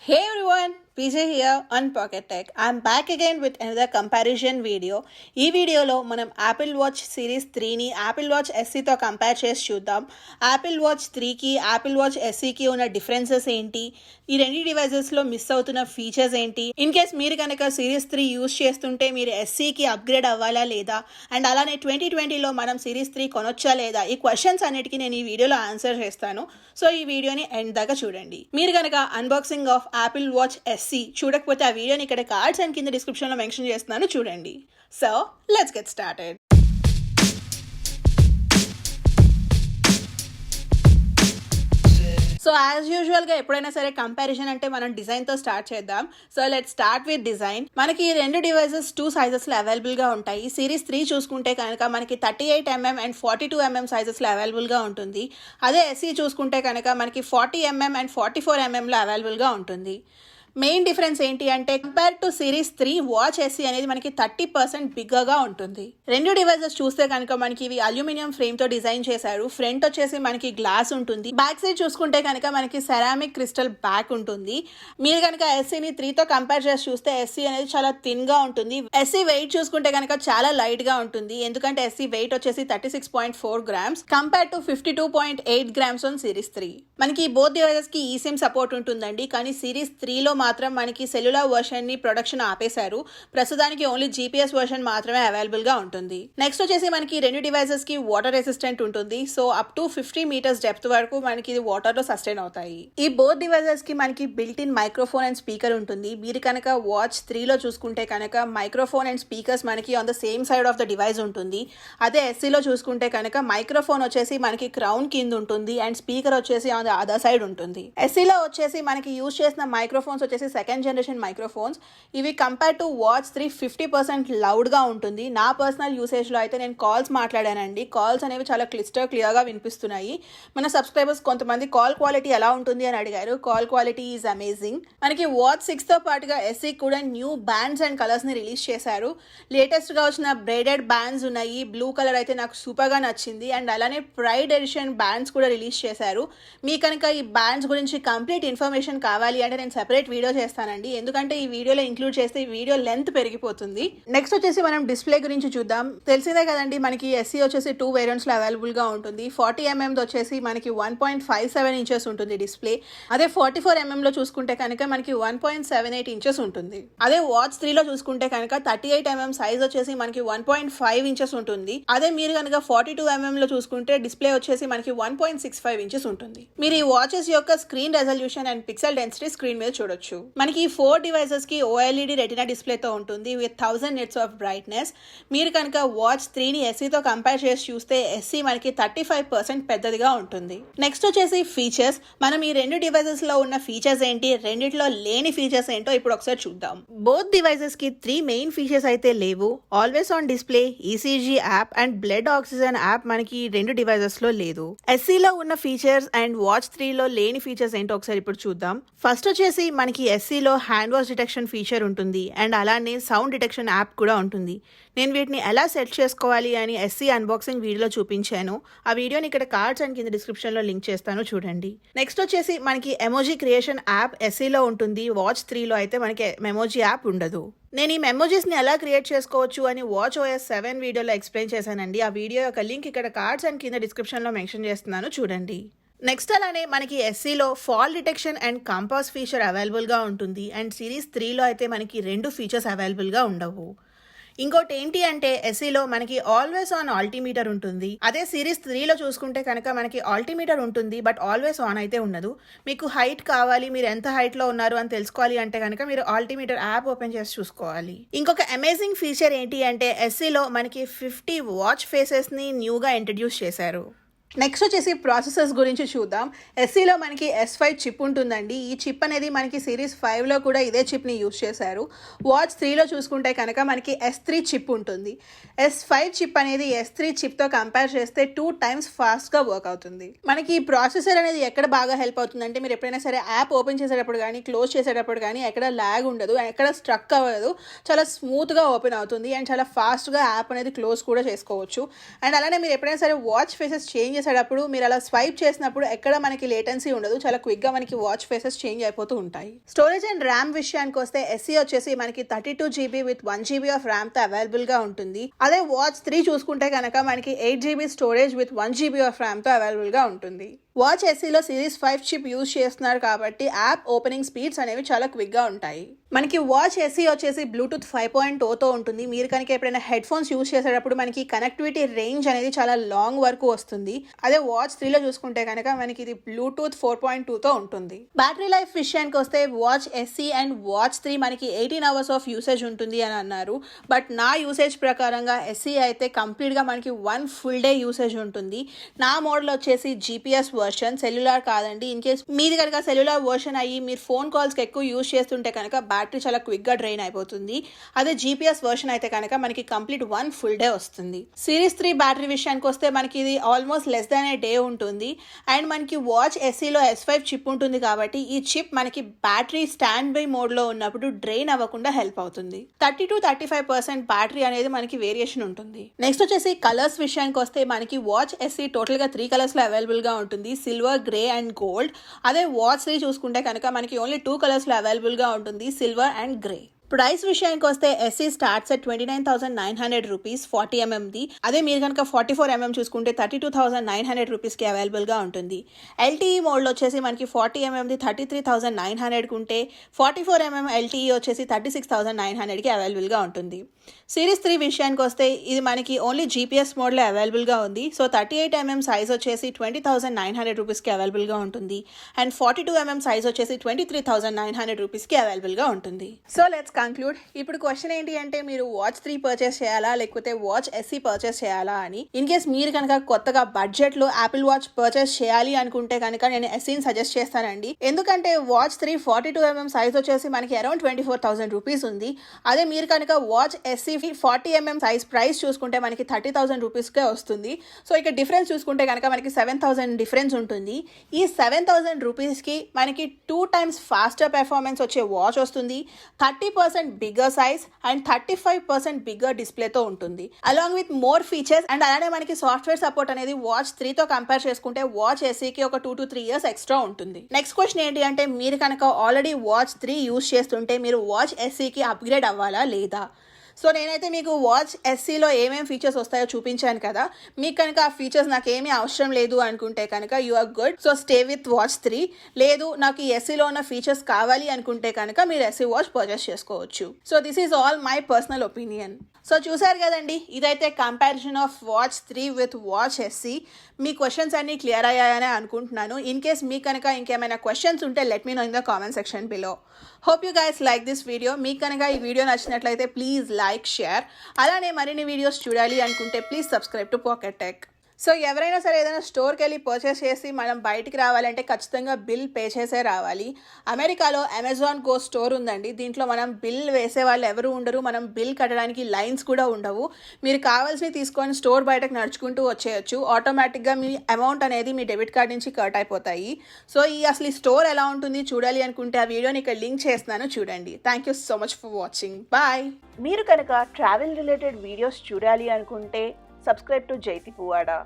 Hey everyone, PJ here on Pockettech. I'm back again with another comparison video. ఈ వీడియోలో మనం Apple watch series 3ని Apple watch ఎస్సీతో compare చేసి చూద్దాం. యాపిల్ వాచ్ 3కి యాపిల్ వాచ్ ఎస్సీకి ఉన్న డిఫరెన్సెస్ ఏంటి, ఈ రెండు డివైజెస్లో మిస్ అవుతున్న ఫీచర్స్ ఏంటి, ఇన్ కేస్ మీరు కనుక సిరీస్ 3 యూస్ చేస్తుంటే మీరు ఎస్సీకి అప్గ్రేడ్ అవ్వాలా లేదా, అండ్ అలానే 2020లో మనం సిరీస్ 3 కొనొచ్చా లేదా, ఈ క్వశ్చన్స్ అన్నిటికీ నేను ఈ వీడియోలో ఆన్సర్ చేస్తాను. సో ఈ వీడియోని ఎండ్ దాకా చూడండి. మీరు కనుక unboxing of Apple watch SC చూడకపోతే ఆ వీడియోని ఇక్కడ కార్డ్స్ అండ్ కింద డిస్క్రిప్షన్లో మెన్షన్ చేస్తున్నాను, చూడండి. So let's get started. So as యూజువల్గా ఎప్పుడైనా సరే కంపారిజన్ అంటే మనం డిజైన్తో స్టార్ట్ చేద్దాం. So let's start with design. మనకి ఈ రెండు డివైజెస్ 2 సైజెస్లో అవైలబుల్గా ఉంటాయి. సిరీస్ 3 చూసుకుంటే కనుక మనకి 38mm అండ్ 42mm సైజెస్లో అవైలబుల్గా ఉంటుంది. అదే ఎస్సీ చూసుకుంటే కనుక మనకి 40mm అండ్ 44mmలో అవైలబుల్గా ఉంటుంది. మెయిన్ డిఫరెన్స్ ఏంటి అంటే compare to series 3 watch SC అనేది మనకి 30% బిగ్గర్గా ఉంటుంది. రెండు డివైజెస్ చూస్తే కనుక మనకి ఇవి అల్యూమినియం ఫ్రేమ్తో డిజైన్ చేశారు. ఫ్రంట్ వచ్చేసి మనకి గ్లాస్ ఉంటుంది. బ్యాక్ సైడ్ చూసుకుంటే కనుక మనకి సెరామిక్ క్రిస్టల్ బ్యాక్ ఉంటుంది. మీరు కనుక ఎస్సీని 3తో కంపేర్ చేసి చూస్తే ఎస్సీ అనేది చాలా థిన్గా ఉంటుంది. ఎస్సీ వెయిట్ చూసుకుంటే కనుక చాలా లైట్గా ఉంటుంది, ఎందుకంటే ఎస్సీ వెయిట్ వచ్చేసి 36.4 grams compare to 52.8 grams on series 3. మనకి బోత్ డివైజెస్కి ఈ సిమ్ సపోర్ట్ ఉంటుందండి, కానీ సిరీస్ 3లో మాత్రం మనకి సెల్యులార్ వర్షన్ ని ప్రొడక్షన్ ఆపేశారు. ప్రస్తుతానికి ఓన్లీ జీపీఎస్ వర్షన్ మాత్రమే అవైలబుల్ గా ఉంటుంది. నెక్స్ట్ వచ్చేసి మనకి రెండు డివైజెస్ కి వాటర్ రెసిస్టెంట్ ఉంటుంది. So up to 50 meters depth వరకు మనకి ఇది వాటర్ లో సస్టైన్ అవుతాయి. ఈ బోత్ డివైజెస్ కి మనకి built in microphone and speaker ఉంటుంది. మీరు కనుక వాచ్ 3లో చూసుకుంటే కనుక మైక్రోఫోన్ అండ్ స్పీకర్స్ మనకి on the same side of the device ఉంటుంది. అదే ఎస్సీలో చూసుకుంటే కనుక మైక్రోఫోన్ వచ్చేసి మనకి క్రౌన్ కింద ఉంటుంది అండ్ స్పీకర్ వచ్చేసి ఆన్ ద అదర్ సైడ్ ఉంటుంది. ఎస్సీలో వచ్చేసి మనకి యూజ్ చేసిన మైక్రోఫోన్స్ వచ్చేసి సెకండ్ జనరేషన్ మైక్రోఫోన్స్. ఇవి కంపేర్ టు వాచ్ 3 50% లౌడ్గా ఉంటుంది. నా పర్సనల్ యూసేజ్లో అయితే నేను కాల్స్ మాట్లాడానండి. కాల్స్ అనేవి చాలా క్లియర్గా వినిపిస్తున్నాయి. మన సబ్స్క్రైబర్స్ కొంతమంది కాల్ క్వాలిటీ ఎలా ఉంటుంది అని అడిగారు. Call quality is amazing. మనకి వాచ్ 6తో పాటుగా ఎస్సీ కూడా న్యూ బ్యాండ్స్ అండ్ కలర్స్ని రిలీజ్ చేశారు. లేటెస్ట్గా వచ్చిన బ్రేడెడ్ బ్యాండ్స్ ఉన్నాయి. బ్లూ కలర్ అయితే నాకు సూపర్గా నచ్చింది. అండ్ అలానే ప్రైడ్ ఎడిషన్ బ్యాండ్స్ కూడా రిలీజ్ చేశారు. మీ కనుక ఈ బ్యాండ్స్ గురించి కంప్లీట్ ఇన్ఫర్మేషన్ కావాలి అంటే నేను సెపరేట్ వీడియో చేస్తానండి, ఎందుకంటే ఈ వీడియోలో ఇంక్లూడ్ చేస్తే ఈ వీడియో లెంత్ పెరిగిపోతుంది. నెక్స్ట్ వచ్చేసి మనం డిస్ప్లే గురించి చూద్దాం. తెలిసిందే కదండి, మనకి ఎస్సీ వచ్చేసి 2 వేరియంట్స్ లో అవైలబుల్ గా ఉంటుంది. 40mm వచ్చేసి మనకి 1.57 inches ఉంటుంది డిస్ప్లే. అదే 44mm లో చూసుకుంటే కనుక మనకి 1.78 inches ఉంటుంది. అదే వాచ్ 3లో చూసుకుంటే కనుక 38mm సైజ్ వచ్చేసి మనకి 1.5 inches ఉంటుంది. అదే మీరు కనుక 42mm లో చూసుకుంటే డిస్ప్లే వచ్చేసి మనకి 1.65 inches ఉంటుంది. మీరు ఈ వాచెస్ యొక్క screen resolution and pixel density screen మీద చూడొచ్చు. మనకి 4 డివైజెస్ కి OLED రెటినా డిస్ప్లేతో ఉంటుంది విత్ 1000 nits ఆఫ్ బ్రైట్నెస్. మీరు కనుక వాచ్ 3ని ఎస్సీతో కంపేర్ చేసి చూస్తే ఎస్సీ మనకి 35% పెద్దదిగా ఉంటుంది. నెక్స్ట్ వచ్చేసి ఫీచర్స్. మనం ఈ రెండు డివైజెస్ లో ఉన్న ఫీచర్స్ ఏంటి, రెండిట్లో లేని ఫీచర్స్ ఏంటో ఇప్పుడు ఒకసారి చూద్దాం. బోత్ డివైజెస్ కి 3 మెయిన్ ఫీచర్స్ అయితే లేవు. Always on display, ECG app and blood oxygen app మనకి రెండు డివైజెస్ లో లేదు. ఎస్సీలో ఉన్న ఫీచర్స్ అండ్ వాచ్ 3లో లేని ఫీచర్స్ ఏంటో ఒకసారి ఇప్పుడు చూద్దాం. ఫస్ట్ వచ్చేసి మనకి ఎస్సీలో హ్యాండ్ వాష్ డిటెక్షన్ ఫీచర్ ఉంటుంది అండ్ అలానే సౌండ్ డిటెక్షన్ యాప్ కూడా ఉంటుంది. నేను వీటిని ఎలా సెట్ చేసుకోవాలి అని ఎస్సీ అన్బాక్సింగ్ వీడియోలో చూపించాను. ఆ వీడియోని ఇక్కడ కార్డ్స్ అండ్ కింద డిస్క్రిప్షన్లో లింక్ చేస్తాను, చూడండి. నెక్స్ట్ వచ్చేసి మనకి ఎమోజీ క్రియేషన్ యాప్ ఎస్సీలో ఉంటుంది. వాచ్ 3లో అయితే మనకి ఎమోజీ యాప్ ఉండదు. నేను ఈ మెమోజీస్ని ఎలా క్రియేట్ చేసుకోవచ్చు అని వాచ్ OS 7 వీడియోలో ఎక్స్ప్లెయిన్ చేశానండి. ఆ వీడియో యొక్క లింక్ ఇక్కడ కార్డ్స్ అండ్ కింద డిస్క్రిప్షన్లో మెన్షన్ చేస్తున్నాను, చూడండి. నెక్స్ట్ అలానే మనకి ఎస్సీలో fall detection and compass feature అవైలబుల్గా ఉంటుంది అండ్ సిరీస్ 3లో అయితే మనకి రెండు ఫీచర్స్ అవైలబుల్గా ఉండవు. ఇంకోటి ఏంటి అంటే ఎస్సీలో మనకి ఆల్వేస్ ఆన్ ఆల్టీమీటర్ ఉంటుంది. అదే సిరీస్ 3లో చూసుకుంటే కనుక మనకి ఆల్టీమీటర్ ఉంటుంది బట్ ఆల్వేస్ ఆన్ అయితే ఉండదు. మీకు హైట్ కావాలి, మీరు ఎంత హైట్లో ఉన్నారు అని తెలుసుకోవాలి అంటే కనుక మీరు ఆల్టీమీటర్ యాప్ ఓపెన్ చేసి చూసుకోవాలి. ఇంకొక అమేజింగ్ ఫీచర్ ఏంటి అంటే ఎస్సీలో మనకి 50 వాచ్ ఫేసెస్ని న్యూగా ఇంట్రడ్యూస్ చేశారు. నెక్స్ట్ వచ్చేసి ప్రాసెసర్స్ గురించి చూద్దాం. ఎస్సీలో మనకి S5 చిప్ ఉంటుందండి. ఈ చిప్ అనేది మనకి సిరీస్ 5లో కూడా ఇదే చిప్ని యూజ్ చేశారు. వాచ్ 3లో చూసుకుంటే కనుక మనకి S3 చిప్ ఉంటుంది. S5 చిప్ అనేది S3 చిప్తో కంపేర్ చేస్తే 2 times ఫాస్ట్గా వర్క్ అవుతుంది. మనకి ఈ ప్రాసెసర్ అనేది ఎక్కడ బాగా హెల్ప్ అవుతుందంటే మీరు ఎప్పుడైనా సరే యాప్ ఓపెన్ చేసేటప్పుడు కానీ క్లోజ్ చేసేటప్పుడు కానీ ఎక్కడ ల్యాగ్ ఉండదు, ఎక్కడ స్ట్రక్ అవ్వదు, చాలా స్మూత్గా ఓపెన్ అవుతుంది అండ్ చాలా ఫాస్ట్గా యాప్ అనేది క్లోజ్ కూడా చేసుకోవచ్చు. అండ్ అలానే మీరు ఎప్పుడైనా సరే వాచ్ ఫేసెస్ చేంజ్ చేసేటప్పుడు మీరు అలా స్వైప్ చేసినప్పుడు ఎక్కడ మనకి లేటెన్సీ ఉండదు, చాలా క్విక్గా మనకి వాచ్ ఫేసెస్ చేంజ్ అయిపోతూ ఉంటాయి. స్టోరేజ్ అండ్ ర్యామ్ విషయానికి వస్తే ఎస్సీ వచ్చేసి మనకి 32GB విత్ 1GB ఆఫ్ ర్యామ్తో అవైలబుల్గా ఉంటుంది. అదే వాచ్ 3 చూసుకుంటే కనుక మనకి 8GB storage with 1GB of ర్యామ్తో అవైలబుల్గా ఉంటుంది. వాచ్ ఎస్సీలో సిరీస్ 5 చిప్ యూజ్ చేస్తున్నారు కాబట్టి యాప్ ఓపెనింగ్ స్పీడ్స్ అనేవి చాలా క్విక్గా ఉంటాయి. మనకి వాచ్ ఎస్సీ వచ్చేసి బ్లూటూత్ 5.0తో ఉంటుంది. మీరు కనుక ఎప్పుడైనా హెడ్ ఫోన్స్ యూజ్ చేసేటప్పుడు మనకి కనెక్టివిటీ రేంజ్ అనేది చాలా లాంగ్ వరకు వస్తుంది. అదే వాచ్ 3లో చూసుకుంటే కనుక మనకి ఇది బ్లూటూత్ 4.2తో ఉంటుంది. బ్యాటరీ లైఫ్ విషయానికి వస్తే వాచ్ ఎస్సీ అండ్ వాచ్ 3 మనకి 18 అవర్స్ ఆఫ్ యూసేజ్ ఉంటుంది అని అన్నారు. బట్ నా యూసేజ్ ప్రకారంగా ఎస్సీ అయితే కంప్లీట్గా మనకి 1 ఫుల్ డే యూసేజ్ ఉంటుంది. నా మోడల్ వచ్చేసి జీపీఎస్ వర్షన్, సెల్యులార్ కాదండి. ఇన్ కేస్ మీది కనుక సెల్యులార్ వర్షన్ అయ్యి మీరు ఫోన్ కాల్స్కి ఎక్కువ యూజ్ చేస్తుంటే కనుక బ్యాటరీ చాలా క్విక్గా డ్రైన్ అయిపోతుంది. అదే జీపీఎస్ వర్షన్ అయితే కనుక మనకి కంప్లీట్ 1 ఫుల్ డే వస్తుంది. సిరీస్ 3 బ్యాటరీ విషయానికి వస్తే మనకి ఇది ఆల్మోస్ట్ లెస్ దాన్ ఏ డే ఉంటుంది. అండ్ మనకి వాచ్ ఎస్సీలో S5 చిప్ ఉంటుంది కాబట్టి ఈ చిప్ మనకి బ్యాటరీ స్టాండ్ బై మోడ్లో ఉన్నప్పుడు డ్రైన్ అవ్వకుండా హెల్ప్ అవుతుంది. 30-35% బ్యాటరీ అనేది మనకి వేరియేషన్ ఉంటుంది. నెక్స్ట్ వచ్చేసి కలర్స్ విషయానికి వస్తే మనకి వాచ్ ఎస్సీ టోటల్గా 3 కలర్స్లో అవైలబుల్గా ఉంటుంది, సిల్వర్, గ్రే అండ్ గోల్డ్. అదే వాచ్ 3 చూసుకుంటే కనుక మనకి ఓన్లీ 2 కలర్స్లో అవైలబుల్గా ఉంటుంది, సిల్వర్ అండ్ గ్రే. ప్రైస్ విషయానికి వస్తే SC starts at 29,900 rupees 40mm. అదే మీరు కనుక 44mm చూసుకుంటే 32,900 రూపీస్కి అవైలబుల్గా ఉంటుంది. ఎల్టీఈ మోడ్లో వచ్చేసి మనకి 40mm 33,900కి ఉంటే 44mm ఎల్టీఈ వచ్చేసి 36,900కి అవైలబుల్గా ఉంటుంది. సిరీస్ 3 విషయానికి వస్తే ఇది మనకి ఓన్లీ జీపీఎస్ మోడ్లో అవైలబుల్గా ఉంది. సో 38mm సైజ్ వచ్చేసి 20,900 రూపీస్కి అవైలబుల్గా ఉంటుంది. అండ్ 42mm సైజ్ వచ్చేసి 23,900 రూపీస్కి అవైలబుల్గా ఉంటుంది. So let's conclude. ఇప్పుడు క్వశ్చన్ ఏంటి అంటే మీరు వాచ్ 3 పర్చేస్ చేయాలా లేకపోతే వాచ్ ఎస్సీ పర్చేస్ చేయాలా అని. ఇన్ కేస్ మీరు కనుక కొత్తగా బడ్జెట్లో యాపిల్ వాచ్ పర్చేస్ చేయాలి అనుకుంటే కనుక నేను ఎస్సీని సజెస్ట్ చేస్తానండి. ఎందుకంటే వాచ్ 3 42mm సైజ్ వచ్చేసి మనకి అరౌండ్ 24,000 రూపీస్ ఉంది. అదే మీరు కనుక watch SC 40mm size price చూసుకుంటే మనకి 30,000 రూపీస్కే వస్తుంది. సో ఇక డిఫరెన్స్ చూసుకుంటే కనుక మనకి 7,000 డిఫరెన్స్ ఉంటుంది. ఈ 7,000 రూపీస్కి మనకి 2 times ఫాస్టర్ పెర్ఫార్మెన్స్ వచ్చే వాచ్ వస్తుంది, 30% బిగ్గర్ సైజ్ అండ్ 35% బిగ్గర్ డిస్ప్లేతో ఉంటుంది, along with more features. And అలానే మనకి సాఫ్ట్వేర్ సపోర్ట్ అనేది వాచ్ 3తో కంపేర్ చేసుకుంటే వాచ్ ఎస్సీకి ఒక 2 to 3 years ఎక్స్ట్రా ఉంటుంది. నెక్స్ట్ క్వశ్చన్ ఏంటి అంటే మీరు కనుక ఆల్రెడీ వాచ్ 3 యూజ్ చేస్తుంటే మీరు వాచ్ ఎస్సీకి అప్గ్రేడ్ అవ్వాలా లేదా. సో నేనైతే మీకు వాచ్ ఎస్సీలో ఏమేమి ఫీచర్స్ వస్తాయో చూపించాను కదా. మీకు కనుక ఆ ఫీచర్స్ నాకు ఏమీ అవసరం లేదు అనుకుంటే కనుక you are good. So stay with watch 3. లేదు నాకు ఈ ఎస్సీలో ఉన్న ఫీచర్స్ కావాలి అనుకుంటే కనుక మీరు ఎస్సీ వాచ్ పర్చేస్ చేసుకోవచ్చు. So this is all my personal opinion. So చూసారు కదండి, ఇదైతే comparison of watch 3 with watch SE. మీ క్వశ్చన్స్ అన్నీ క్లియర్ అయ్యాయని అనుకుంటున్నాను. ఇన్ కేస్ మీకు కనుక ఇంకేమైనా క్వశ్చన్స్ ఉంటే let me know in the comment section below. Hope you guys like this video. మీకు కనుక ఈ వీడియో నచ్చినట్లయితే ప్లీజ్ లైక్, షేర్. అలానే మరిన్ని వీడియోస్ చూడాలి అనుకుంటే please subscribe to Pockettech. So ఎవరైనా సరే ఏదైనా స్టోర్కి వెళ్ళి పర్చేస్ చేసి మనం బయటికి రావాలంటే ఖచ్చితంగా బిల్ పే చేసే రావాలి. అమెరికాలో అమెజాన్ గో స్టోర్ ఉందండి. దీంట్లో మనం బిల్ వేసే వాళ్ళు ఎవరు ఉండరు, మనం బిల్ కట్టడానికి లైన్స్ కూడా ఉండవు. మీరు కావాల్సినవి తీసుకొని స్టోర్ బయటకు నడుచుకుంటూ వచ్చేయచ్చు. ఆటోమేటిక్గా మీ అమౌంట్ అనేది మీ డెబిట్ కార్డ్ నుంచి కట్ అయిపోతాయి. సో అసలు ఈ స్టోర్ ఎలా ఉంటుంది చూడాలి అనుకుంటే ఆ వీడియోని ఇక్కడ లింక్ చేస్తున్నాను, చూడండి. Thank you so much for watching. Bye. మీరు కనుక ట్రావెల్ రిలేటెడ్ వీడియోస్ చూడాలి అనుకుంటే subscribe to Jaiti Puwada.